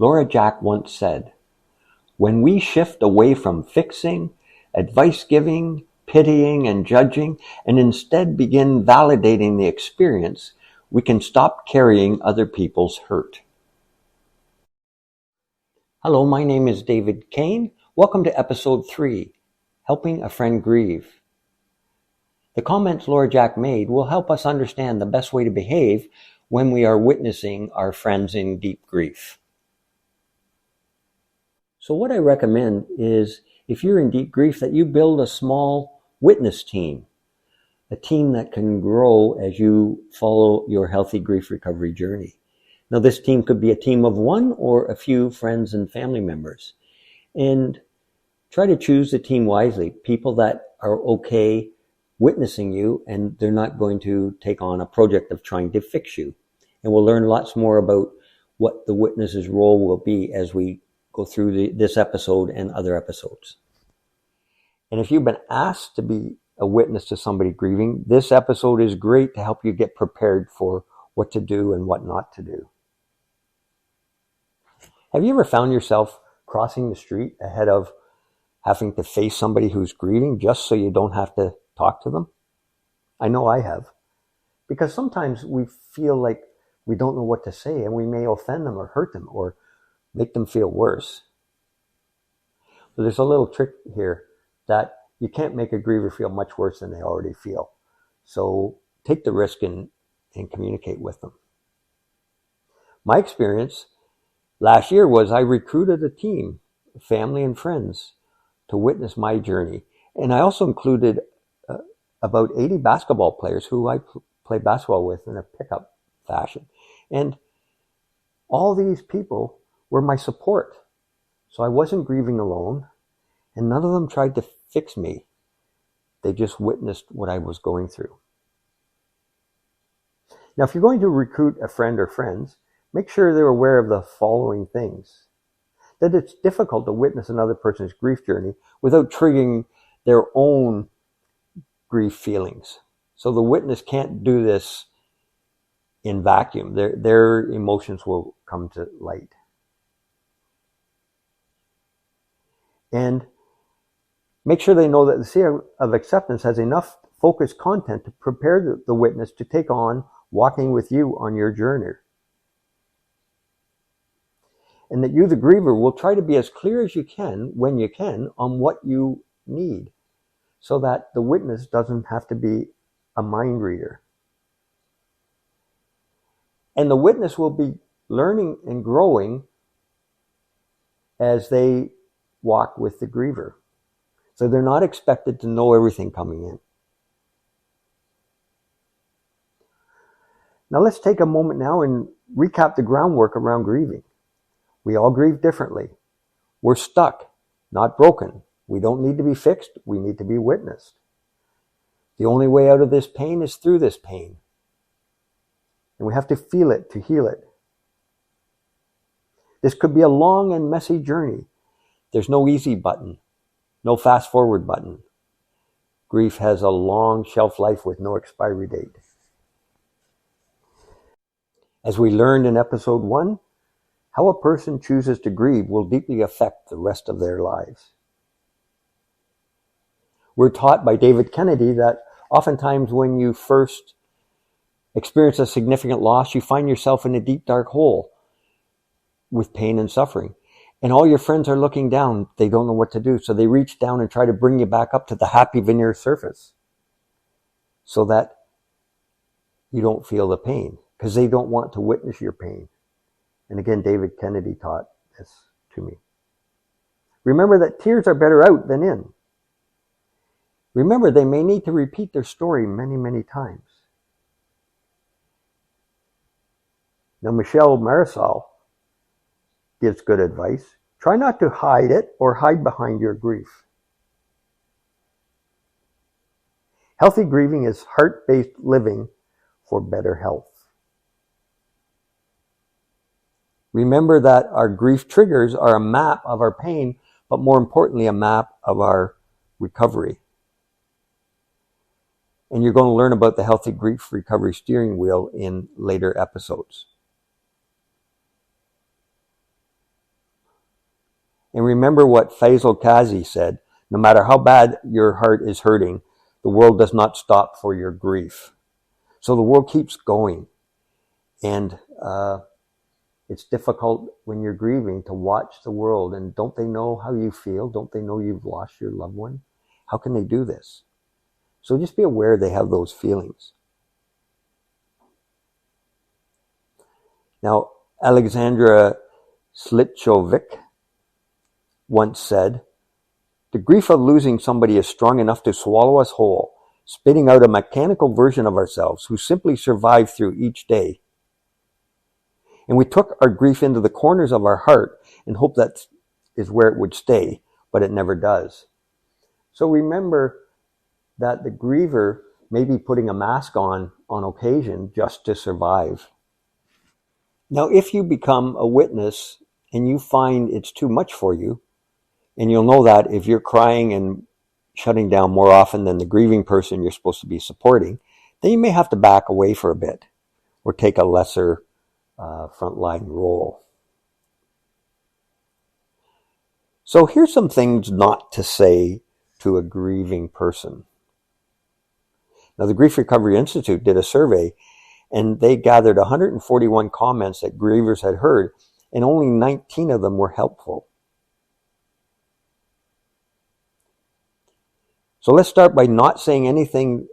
Laura Jack once said, "When we shift away from fixing, advice giving, pitying, and judging, and instead begin validating the experience, we can stop carrying other people's hurt." Hello, my name is David Kane. Welcome to episode 3, Helping a Friend Grieve. The comments Laura Jack made will help us understand the best way to behave when we are witnessing our friends in deep grief. So what I recommend is, if you're in deep grief, that you build a small witness team, a team that can grow as you follow your healthy grief recovery journey. Now, this team could be a team of one or a few friends and family members. And try to choose the team wisely, people that are okay witnessing you and they're not going to take on a project of trying to fix you. And we'll learn lots more about what the witness's role will be as we go through this episode and other episodes. And if you've been asked to be a witness to somebody grieving, this episode is great to help you get prepared for what to do and what not to do. Have you ever found yourself crossing the street ahead of having to face somebody who's grieving just so you don't have to talk to them? I know I have. Because sometimes we feel like we don't know what to say and we may offend them or hurt them or make them feel worse. But there's a little trick here that you can't make a griever feel much worse than they already feel. So take the risk and communicate with them. My experience last year was I recruited a team, family and friends, to witness my journey. And I also included about 80 basketball players who I play basketball with in a pickup fashion. And all these people were my support. So I wasn't grieving alone, and none of them tried to fix me. They just witnessed what I was going through. Now, if you're going to recruit a friend or friends, make sure they're aware of the following things. That it's difficult to witness another person's grief journey without triggering their own grief feelings. So the witness can't do this in vacuum. Their emotions will come to light. And make sure they know that the seer of acceptance has enough focused content to prepare the witness to take on walking with you on your journey. And that you, the griever, will try to be as clear as you can, when you can, on what you need, so that the witness doesn't have to be a mind reader. And the witness will be learning and growing as they walk with the griever. So they're not expected to know everything coming in. Now let's take a moment now and recap the groundwork around grieving. We all grieve differently. We're stuck, not broken. We don't need to be fixed. We need to be witnessed. The only way out of this pain is through this pain. And we have to feel it to heal it. This could be a long and messy journey. There's no easy button, no fast forward button. Grief has a long shelf life with no expiry date. As we learned in episode 1, how a person chooses to grieve will deeply affect the rest of their lives. We're taught by David Kennedy that oftentimes when you first experience a significant loss, you find yourself in a deep, dark hole with pain and suffering. And all your friends are looking down. They don't know what to do. So they reach down and try to bring you back up to the happy veneer surface so that you don't feel the pain, because they don't want to witness your pain. And again, David Kennedy taught this to me. Remember that tears are better out than in. Remember, they may need to repeat their story many, many times. Now, Michelle Marisol gives good advice. Try not to hide it or hide behind your grief. Healthy grieving is heart-based living for better health. Remember that our grief triggers are a map of our pain, but more importantly, a map of our recovery. And you're going to learn about the Healthy Grief Recovery Steering Wheel in later episodes. And remember what Faisal Qazi said, no matter how bad your heart is hurting, the world does not stop for your grief. So the world keeps going. And it's difficult when you're grieving to watch the world. And don't they know how you feel? Don't they know you've lost your loved one? How can they do this? So just be aware they have those feelings. Now, Alexandra Slitchovic once said, "The grief of losing somebody is strong enough to swallow us whole, spitting out a mechanical version of ourselves who simply survive through each day. And we took our grief into the corners of our heart and hoped that is where it would stay, but it never does." So remember that the griever may be putting a mask on occasion just to survive. Now, if you become a witness and you find it's too much for you, and you'll know that if you're crying and shutting down more often than the grieving person you're supposed to be supporting, then you may have to back away for a bit or take a lesser frontline role. So here's some things not to say to a grieving person. Now, the Grief Recovery Institute did a survey, and they gathered 141 comments that grievers had heard, and only 19 of them were helpful. So let's start by not saying anything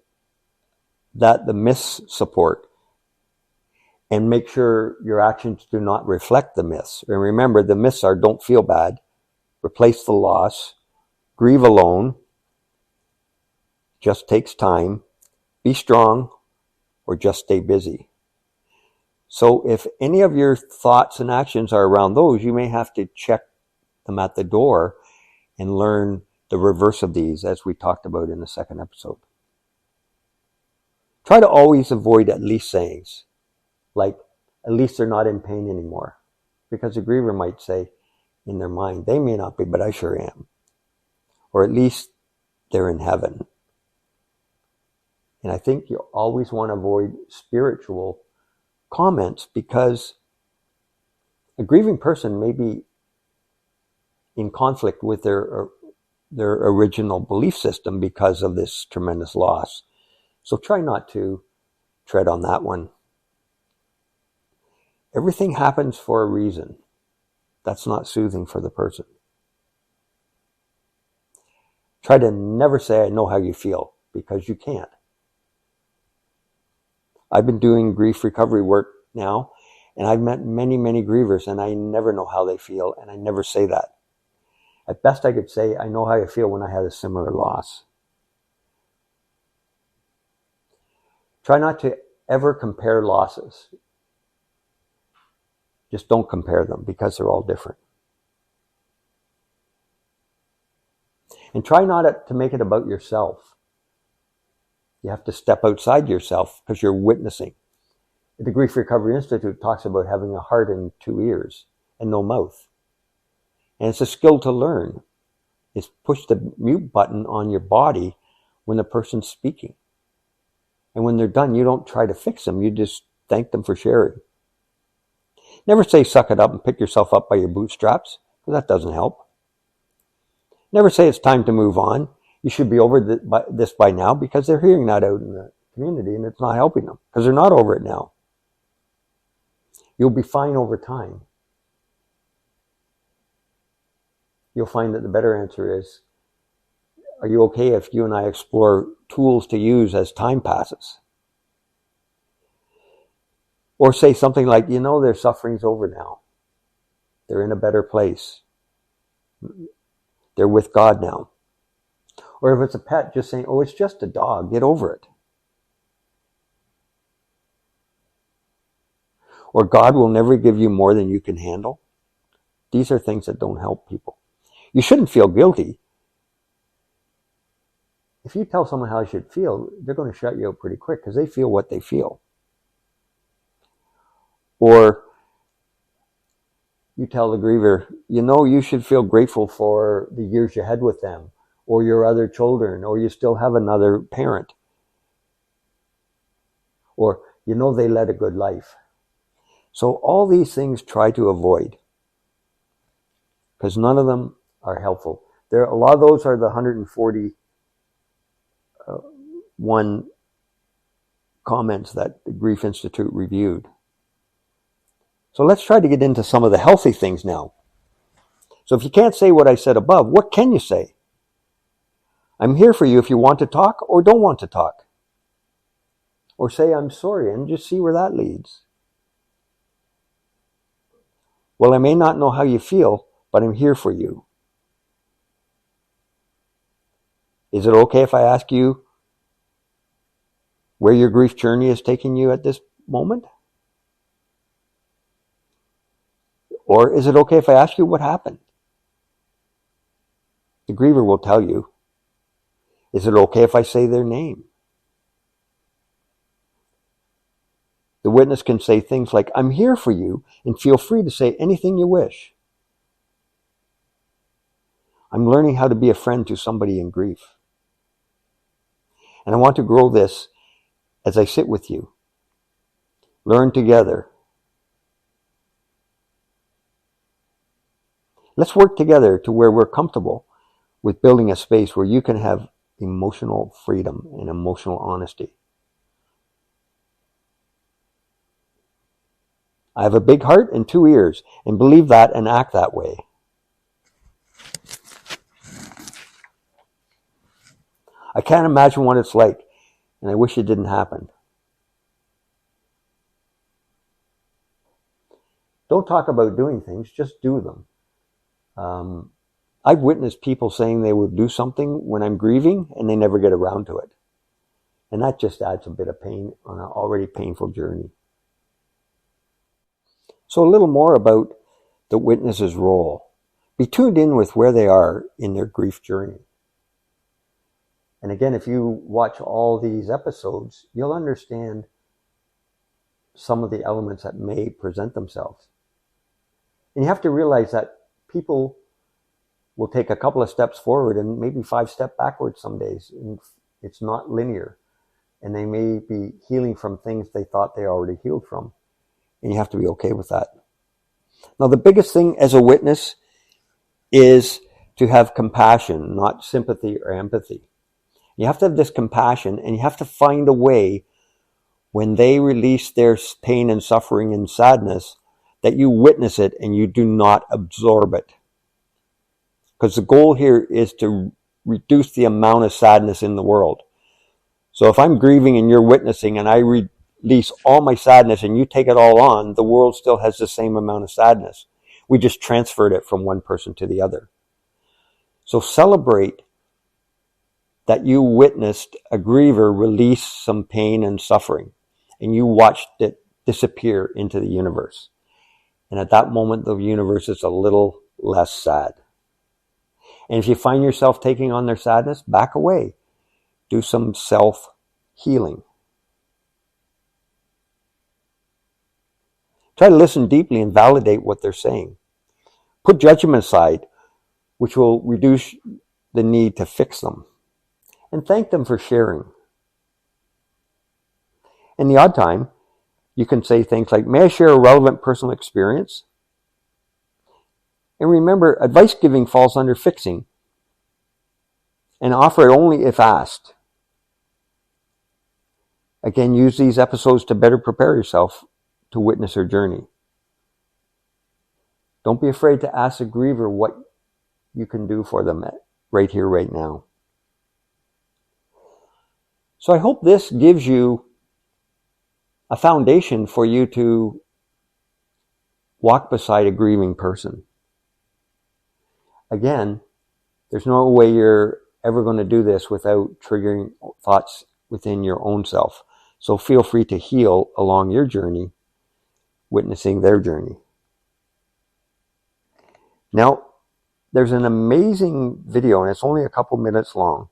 that the myths support, and make sure your actions do not reflect the myths. And remember, the myths are: don't feel bad, replace the loss, grieve alone, just takes time, be strong, or just stay busy. So if any of your thoughts and actions are around those, you may have to check them at the door and learn the reverse of these, as we talked about in the second episode. Try to always avoid at least sayings, like, at least they're not in pain anymore. Because the griever might say in their mind, they may not be, but I sure am. Or at least they're in heaven. And I think you always want to avoid spiritual comments, because a grieving person may be in conflict with their original belief system because of this tremendous loss. So try not to tread on that one. Everything happens for a reason. That's not soothing for the person. Try to never say, I know how you feel, because you can't. I've been doing grief recovery work now, and I've met many, many grievers, and I never know how they feel, and I never say that. At best, I could say, I know how I feel when I had a similar loss. Try not to ever compare losses. Just don't compare them, because they're all different. And try not to make it about yourself. You have to step outside yourself, because you're witnessing. The Grief Recovery Institute talks about having a heart and 2 ears and no mouth. And it's a skill to learn. It's push the mute button on your body when the person's speaking. And when they're done, you don't try to fix them. You just thank them for sharing. Never say suck it up and pick yourself up by your bootstraps, because that doesn't help. Never say it's time to move on. You should be over this by now, because they're hearing that out in the community and it's not helping them, because they're not over it now. You'll be fine over time. You'll find that the better answer is, are you okay if you and I explore tools to use as time passes? Or say something like, their suffering's over now. They're in a better place. They're with God now. Or if it's a pet, just saying, oh, it's just a dog, get over it. Or God will never give you more than you can handle. These are things that don't help people. You shouldn't feel guilty. If you tell someone how they should feel, they're going to shut you out pretty quick, because they feel what they feel. Or you tell the griever, you should feel grateful for the years you had with them, or your other children, or you still have another parent. Or, they led a good life. So all these things try to avoid. because none of them are helpful. A lot of those are the 141 comments that the Grief Institute reviewed. So let's try to get into some of the healthy things now. So if you can't say what I said above, what can you say? I'm here for you if you want to talk or don't want to talk. Or say I'm sorry and just see where that leads. Well, I may not know how you feel, but I'm here for you. Is it okay if I ask you where your grief journey is taking you at this moment? Or is it okay if I ask you what happened? The griever will tell you. Is it okay if I say their name? The witness can say things like, I'm here for you, and feel free to say anything you wish. I'm learning how to be a friend to somebody in grief. And I want to grow this as I sit with you. Learn together. Let's work together to where we're comfortable with building a space where you can have emotional freedom and emotional honesty. I have a big heart and 2 ears, and believe that and act that way. I can't imagine what it's like, and I wish it didn't happen. Don't talk about doing things, just do them. I've witnessed people saying they would do something when I'm grieving, and they never get around to it. And that just adds a bit of pain on an already painful journey. So a little more about the witness's role. Be tuned in with where they are in their grief journey. And again, if you watch all these episodes, you'll understand some of the elements that may present themselves. And you have to realize that people will take a couple of steps forward and maybe 5 steps backwards some days. And it's not linear. And they may be healing from things they thought they already healed from. And you have to be okay with that. Now, the biggest thing as a witness is to have compassion, not sympathy or empathy. You have to have this compassion, and you have to find a way when they release their pain and suffering and sadness that you witness it and you do not absorb it. Because the goal here is to reduce the amount of sadness in the world. So if I'm grieving and you're witnessing and I release all my sadness and you take it all on, the world still has the same amount of sadness. We just transferred it from one person to the other. So celebrate that you witnessed a griever release some pain and suffering, and you watched it disappear into the universe. And at that moment, the universe is a little less sad. And if you find yourself taking on their sadness, back away. Do some self-healing. Try to listen deeply and validate what they're saying. Put judgment aside, which will reduce the need to fix them. And thank them for sharing. In the odd time, you can say things like, may I share a relevant personal experience? And remember, advice giving falls under fixing. And offer it only if asked. Again, use these episodes to better prepare yourself to witness their journey. Don't be afraid to ask a griever what you can do for them right here, right now. So I hope this gives you a foundation for you to walk beside a grieving person. Again, there's no way you're ever going to do this without triggering thoughts within your own self. So feel free to heal along your journey, witnessing their journey. Now, there's an amazing video, and it's only a couple minutes long.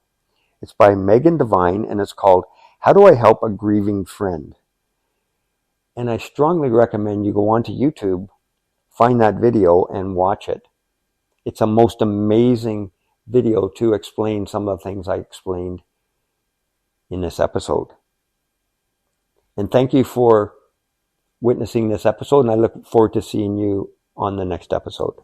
It's by Megan Devine, and it's called, How Do I Help a Grieving Friend? And I strongly recommend you go onto YouTube, find that video, and watch it. It's a most amazing video to explain some of the things I explained in this episode. And thank you for witnessing this episode, and I look forward to seeing you on the next episode.